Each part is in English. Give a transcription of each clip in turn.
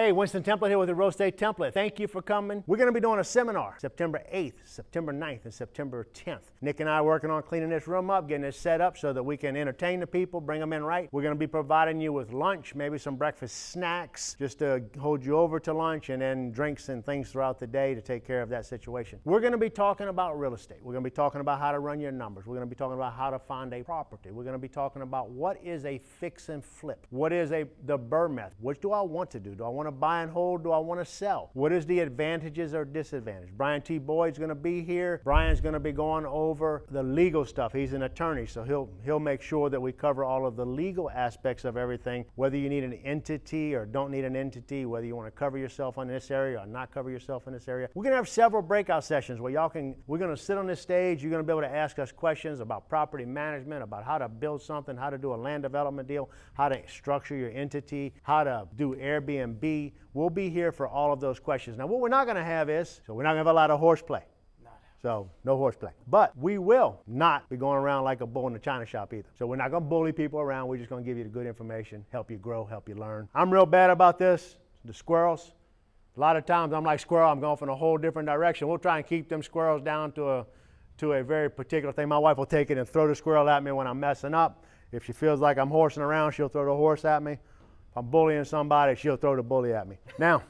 Hey, Winston Templet here with the Real Estate Template. Thank you for coming. We're going to be doing a seminar September 8th, September 9th, and September 10th. Nick and I are working on cleaning this room up, getting it set up so that we can entertain the people, bring them in right. We're going to be providing you with lunch, maybe some breakfast snacks, just to hold you over to lunch, and then drinks and things throughout the day to take care of that situation. We're going to be talking about real estate. We're going to be talking about how to run your numbers. We're going to be talking about how to find a property. We're going to be talking about what is a fix and flip. What is the BRRRR method? What do I want to do? Do I want to buy and hold? Do I want to sell? What is the advantages or disadvantages? Brian T. Boyd's going to be here. Brian's going to be going over the legal stuff. He's an attorney, so he'll make sure that we cover all of the legal aspects of everything, whether you need an entity or don't need an entity, whether you want to cover yourself in this area or not cover yourself in this area. We're going to have several breakout sessions where we're going to sit on this stage. You're going to be able to ask us questions about property management, about how to build something, how to do a land development deal, how to structure your entity, how to do Airbnb. We'll be here for all of those questions. Now, what we're not going to have is, we're not going to have a lot of horseplay. So, no horseplay. But we will not be going around like a bull in the china shop either. So we're not going to bully people around. We're just going to give you the good information, help you grow, help you learn. I'm real bad about this, the squirrels. A lot of times I'm like squirrel, I'm going from a whole different direction. We'll try and keep them squirrels down to a very particular thing. My wife will take it and throw the squirrel at me when I'm messing up. If she feels like I'm horsing around, she'll throw the horse at me. If I'm bullying somebody, she'll throw the bully at me. Now,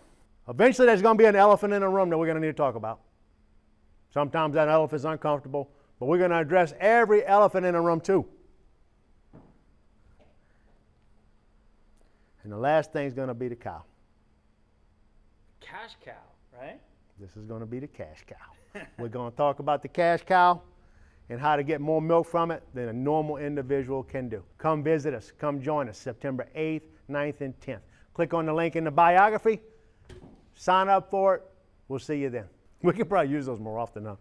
eventually there's going to be an elephant in the room that we're going to need to talk about. Sometimes that elephant's uncomfortable, but we're going to address every elephant in the room too. And the last thing is going to be the cow. Cash cow, right? This is going to be the cash cow. We're going to talk about the cash cow and how to get more milk from it than a normal individual can do. Come visit us. Come join us September 8th, 9th, and 10th. Click on the link in the biography. Sign up for it. We'll see you then. We could probably use those more often, huh?